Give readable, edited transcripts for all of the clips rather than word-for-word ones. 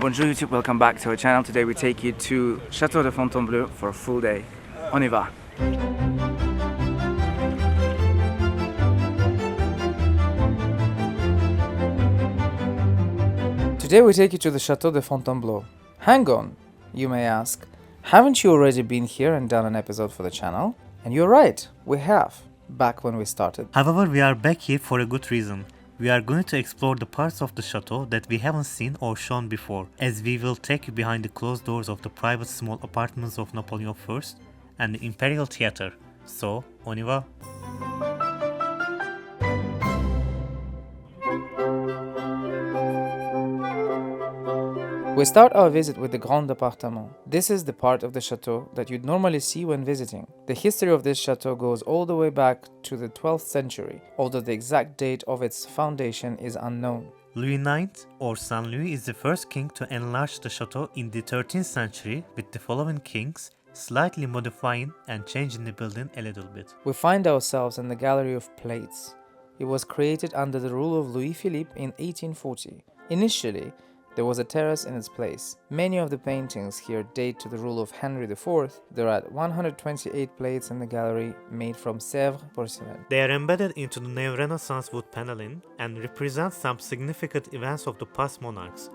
Bonjour YouTube, welcome back to our channel. Today we take you to Château de Fontainebleau for a full day. On y va! Today we take you to the Château de Fontainebleau. Hang on, you may ask. Haven't you already been here and done an episode for the channel? And you're right, we have, back when we started. However, we are back here for a good reason. We are going to explore the parts of the chateau that we haven't seen or shown before, as we will take you behind the closed doors of the private small apartments of Napoleon I and the Imperial Theatre. So, on y va! We start our visit with the Grands Appartements. This is the part of the chateau that you'd normally see when visiting. The history of this chateau goes all the way back to the 12th century, although the exact date of its foundation is unknown. Louis IX, or Saint Louis, is the first king to enlarge the chateau in the 13th century, with the following kings slightly modifying and changing the building a little bit. We find ourselves in the Gallery of Plates. It was created under the rule of Louis Philippe in 1840. Initially, there was a terrace in its place. Many of the paintings here date to the rule of Henry IV. There are 128 plates in the gallery made from Sèvres porcelain. They are embedded into the neo-Renaissance wood paneling and represent some significant events of the past monarchs.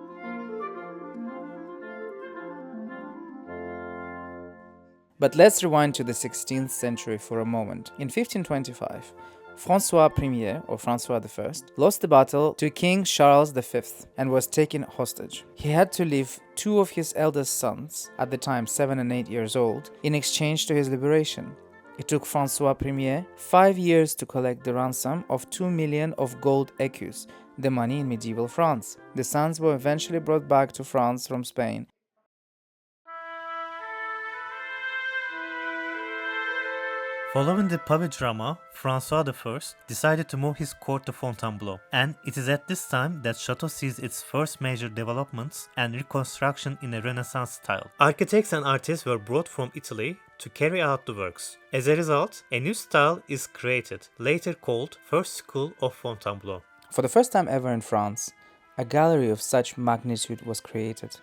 But let's rewind to the 16th century for a moment. In 1525, François I, or François I, lost the battle to King Charles V and was taken hostage. He had to leave two of his eldest sons, at the time 7 and 8 years old, in exchange to his liberation. It took François I 5 years to collect the ransom of 2 million of gold écus, the money in medieval France. The sons were eventually brought back to France from Spain. Following the puppet drama, François I decided to move his court to Fontainebleau, and it is at this time that Chateau sees its first major developments and reconstruction in a Renaissance style. Architects and artists were brought from Italy to carry out the works. As a result, a new style is created, later called First School of Fontainebleau. For the first time ever in France, a gallery of such magnitude was created.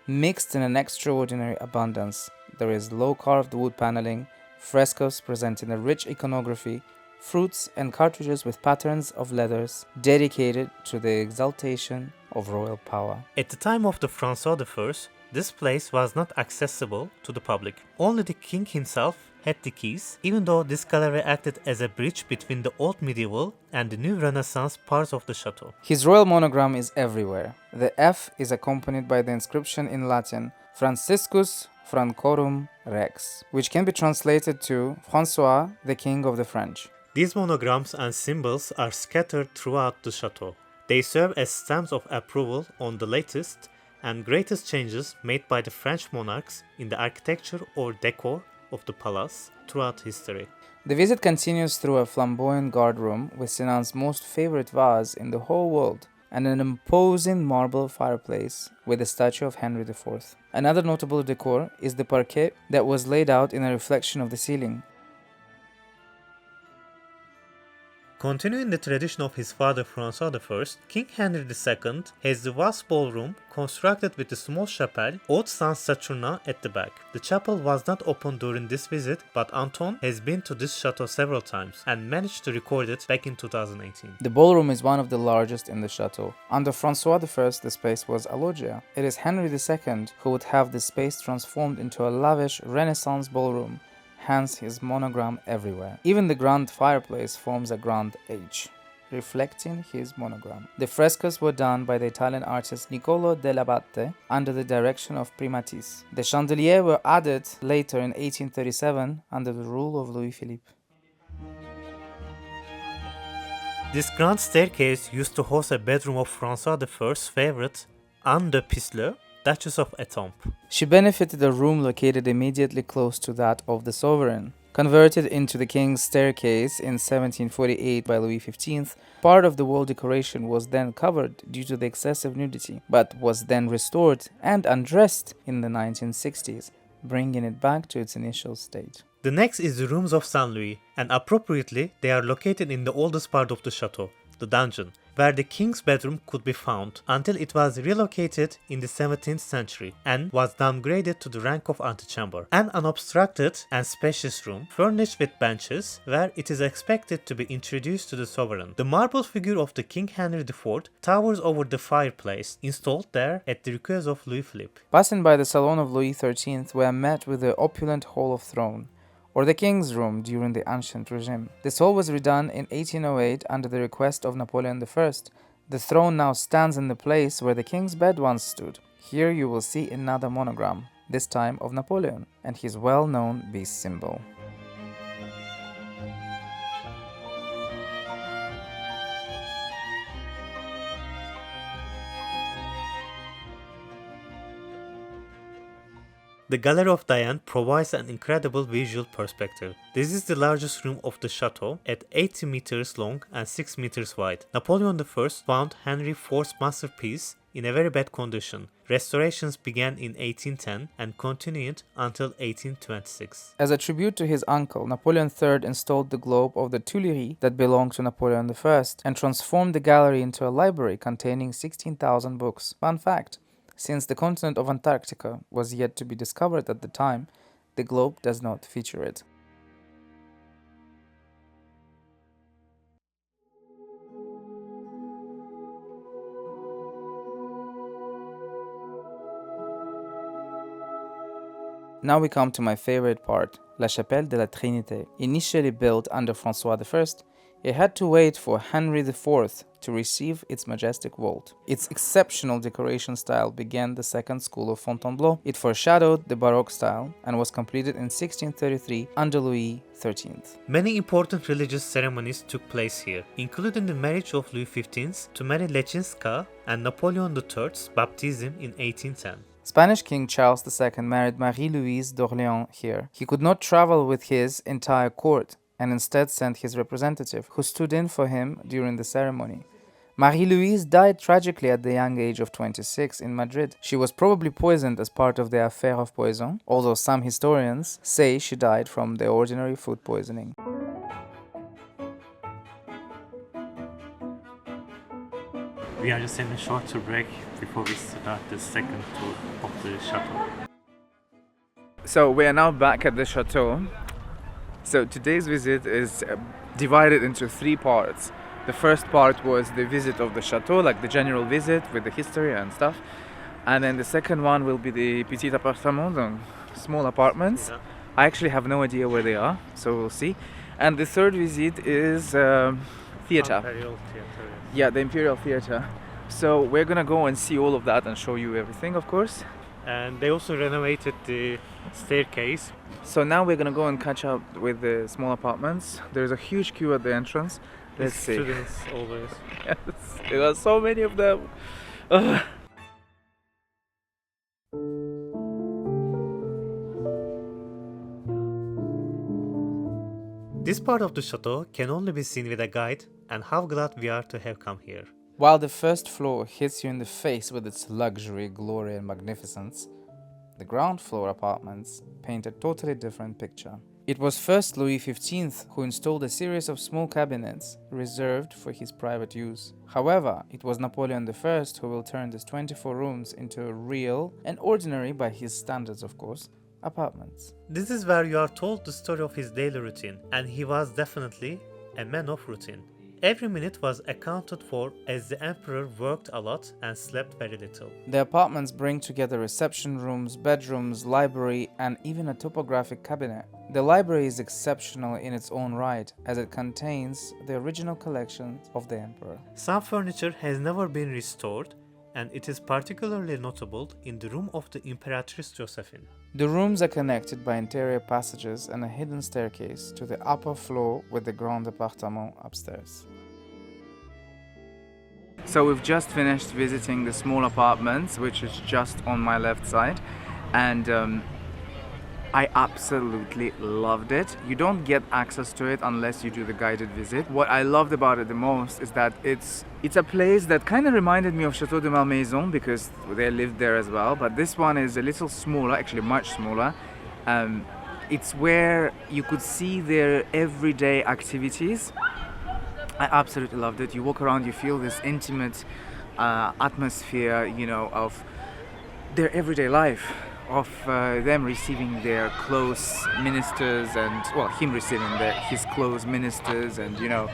Mixed in an extraordinary abundance, there is low-carved wood paneling, frescoes presenting a rich iconography, fruits and cartridges with patterns of letters dedicated to the exaltation of royal power. At the time of the François I, this place was not accessible to the public. Only the king himself had the keys, even though this gallery acted as a bridge between the old medieval and the new Renaissance parts of the chateau. His royal monogram is everywhere. The F is accompanied by the inscription in Latin, Franciscus Francorum Rex, which can be translated to François, the King of the French. These monograms and symbols are scattered throughout the chateau. They serve as stamps of approval on the latest and greatest changes made by the French monarchs in the architecture or decor of the palace throughout history. The visit continues through a flamboyant guardroom with Sinan's most favorite vase in the whole world, and an imposing marble fireplace with a statue of Henry IV. Another notable decor is the parquet that was laid out in a reflection of the ceiling. Continuing the tradition of his father François I, King Henry II has the vast ballroom constructed with a small chapelle, Haute Saint-Saturnin, at the back. The chapel was not open during this visit, but Anton has been to this chateau several times and managed to record it back in 2018. The ballroom is one of the largest in the chateau. Under François I, the space was a loggia. It is Henry II who would have the space transformed into a lavish Renaissance ballroom, hence his monogram everywhere. Even the grand fireplace forms a grand H, reflecting his monogram. The frescoes were done by the Italian artist Niccolo dell'Abate under the direction of Petits. The chandeliers were added later in 1837 under the rule of Louis Philippe. This grand staircase used to host a bedroom of François I's favorite, Anne de Pisseleu, Duchess of Etampes. She benefited a room located immediately close to that of the sovereign. Converted into the king's staircase in 1748 by Louis XV, part of the wall decoration was then covered due to the excessive nudity, but was then restored and undressed in the 1960s, bringing it back to its initial state. The next is the rooms of Saint Louis, and appropriately they are located in the oldest part of the chateau, the dungeon, where the king's bedroom could be found, until it was relocated in the 17th century and was downgraded to the rank of antechamber. An unobstructed and spacious room, furnished with benches, where it is expected to be introduced to the sovereign. The marble figure of the King Henry IV towers over the fireplace, installed there at the request of Louis Philippe. Passing by the salon of Louis XIII, we are met with the opulent Hall of Throne, or the King's Room during the ancient regime. This hall was redone in 1808 under the request of Napoleon I. The throne now stands in the place where the king's bed once stood. Here you will see another monogram, this time of Napoleon, and his well-known beast symbol. The Galerie of Diane provides an incredible visual perspective. This is the largest room of the chateau, at 80 meters long and 6 meters wide. Napoleon I found Henry IV's masterpiece in a very bad condition. Restorations began in 1810 and continued until 1826. As a tribute to his uncle, Napoleon III installed the globe of the Tuileries that belonged to Napoleon I and transformed the gallery into a library containing 16,000 books. Fun fact: since the continent of Antarctica was yet to be discovered at the time, the globe does not feature it. Now we come to my favorite part, La Chapelle de la Trinité. Initially built under François I, it had to wait for Henry IV to receive its majestic vault. Its exceptional decoration style began the second school of Fontainebleau. It foreshadowed the Baroque style and was completed in 1633 under Louis XIII. Many important religious ceremonies took place here, including the marriage of Louis XV to Mary Leczinska and Napoleon III's baptism in 1810. Spanish King Charles II married Marie-Louise d'Orléans here. He could not travel with his entire court and instead sent his representative, who stood in for him during the ceremony. Marie-Louise died tragically at the young age of 26 in Madrid. She was probably poisoned as part of the affair of poison, although some historians say she died from the ordinary food poisoning. We are just in a short break before we start the second tour of the chateau. So we are now back at the chateau. So today's visit is divided into three parts. The first part was the visit of the chateau, like the general visit with the history and stuff. And then the second one will be the Petits Appartements, small apartments. Yeah. I actually have no idea where they are, so we'll see. And the third visit is theatre. Imperial Theatre. Yeah, the Imperial Theatre. So we're gonna go and see all of that and show you everything, of course. And they also renovated the staircase. So now we're gonna go and catch up with the small apartments. There's a huge queue at the entrance. Let's see. Students always. Yes, there are so many of them. Ugh. This part of the chateau can only be seen with a guide, and how glad we are to have come here. While the first floor hits you in the face with its luxury, glory and magnificence, the ground floor apartments paint a totally different picture. It was first Louis XV who installed a series of small cabinets reserved for his private use. However, it was Napoleon I who will turn these 24 rooms into real and ordinary, by his standards of course, apartments. This is where you are told the story of his daily routine, and he was definitely a man of routine. Every minute was accounted for, as the emperor worked a lot and slept very little. The apartments bring together reception rooms, bedrooms, library, and even a topographic cabinet. The library is exceptional in its own right, as it contains the original collections of the emperor. Some furniture has never been restored, and it is particularly notable in the room of the Imperatrice Josephine. The rooms are connected by interior passages and a hidden staircase to the upper floor with the Grands Appartements upstairs. So we've just finished visiting the small apartments, which is just on my left side, and I absolutely loved it. You don't get access to it unless you do the guided visit. What I loved about it the most is that it's a place that kind of reminded me of Château de Malmaison, because they lived there as well, but this one is a little smaller, actually much smaller. It's where you could see their everyday activities. I absolutely loved it. You walk around, you feel this intimate atmosphere, you know, of their everyday life, of them receiving their close ministers, and well, him receiving his close ministers, and you know,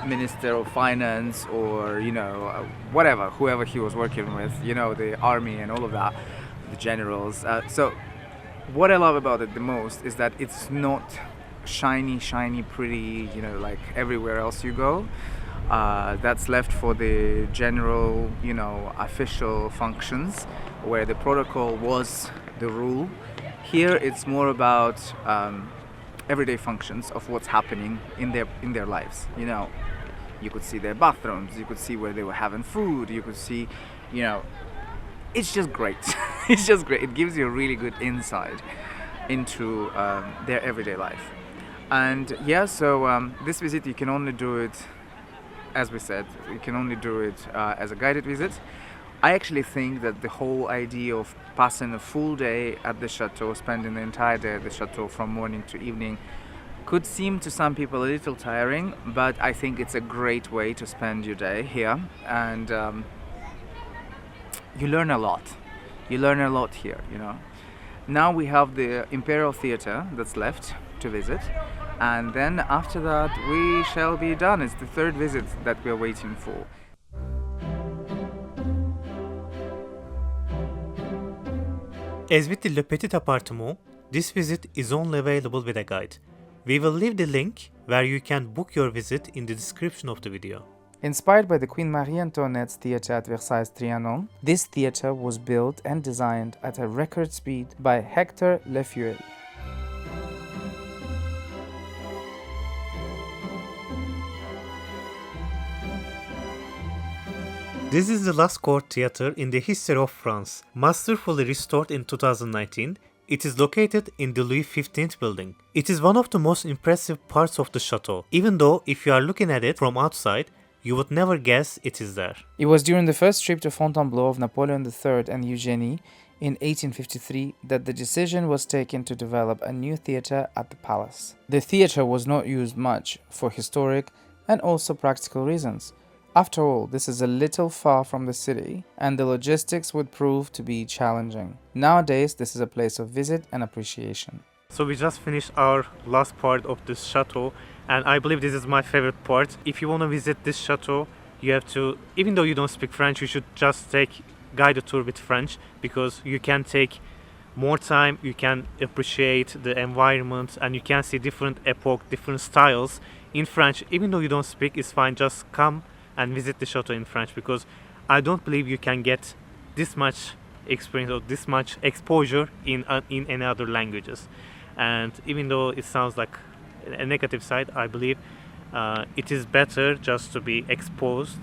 minister of finance, or you know, whatever, whoever he was working with, you know, the army and all of that, the generals. So what I love about it the most is that it's not shiny, pretty, you know, like everywhere else you go. That's left for the general, you know, official functions where the protocol was the rule. Here it's more about everyday functions of what's happening in their lives. You know, you could see their bathrooms, you could see where they were having food, you could see, you know, it's just great. It's just great. It gives you a really good insight into their everyday life. And yeah, so this visit, you can only do it, as we said, you can only do it as a guided visit. I actually think that the whole idea of passing a full day at the chateau, spending the entire day at the chateau from morning to evening, could seem to some people a little tiring, but I think it's a great way to spend your day here, and you learn a lot. You learn a lot here, you know. Now we have the Imperial Theatre that's left to visit, and then after that we shall be done. It's the third visit that we're waiting for. As with the Le Petit Appartement, this visit is only available with a guide. We will leave the link where you can book your visit in the description of the video. Inspired by the Queen Marie Antoinette's theatre at Versailles Trianon, this theatre was built and designed at a record speed by Hector Lefeuille. This is the last court theatre in the history of France, masterfully restored in 2019. It is located in the Louis XV building. It is one of the most impressive parts of the chateau, even though if you are looking at it from outside, you would never guess it is there. It was during the first trip to Fontainebleau of Napoleon III and Eugenie in 1853 that the decision was taken to develop a new theatre at the palace. The theatre was not used much for historic and also practical reasons. After all, this is a little far from the city, and the logistics would prove to be challenging. Nowadays, this is a place of visit and appreciation. So we just finished our last part of this chateau, and I believe this is my favorite part. If you want to visit this chateau, you have to, even though you don't speak French, you should just take guided tour with French, because you can take more time, you can appreciate the environment, and you can see different epoch, different styles in French. Even though you don't speak, it's fine, just come and visit the chateau in French, because I don't believe you can get this much experience or this much exposure in any other languages. And even though it sounds like a negative side, I believe it is better just to be exposed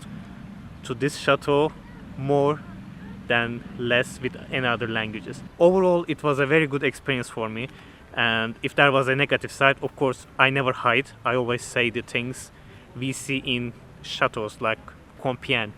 to this chateau more than less with any other languages. Overall, it was a very good experience for me. And if there was a negative side, of course, I never hide. I always say the things we see in chateaus like Compiègne.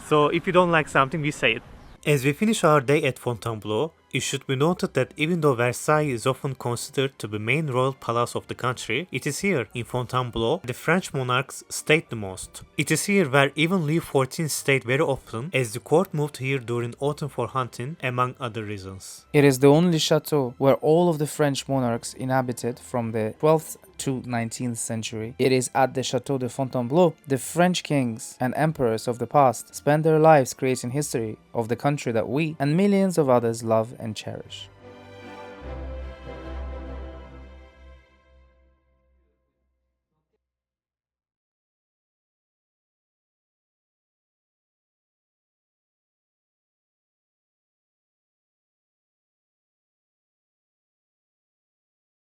So if you don't like something, we say it. As we finish our day at Fontainebleau, it should be noted that even though Versailles is often considered to be the main royal palace of the country, it is here, in Fontainebleau, the French monarchs stayed the most. It is here where even Louis XIV stayed very often, as the court moved here during autumn for hunting, among other reasons. It is the only chateau where all of the French monarchs inhabited from the 12th to 19th century. It is at the Château de Fontainebleau the French kings and emperors of the past spent their lives creating history of the country that we and millions of others love and cherish.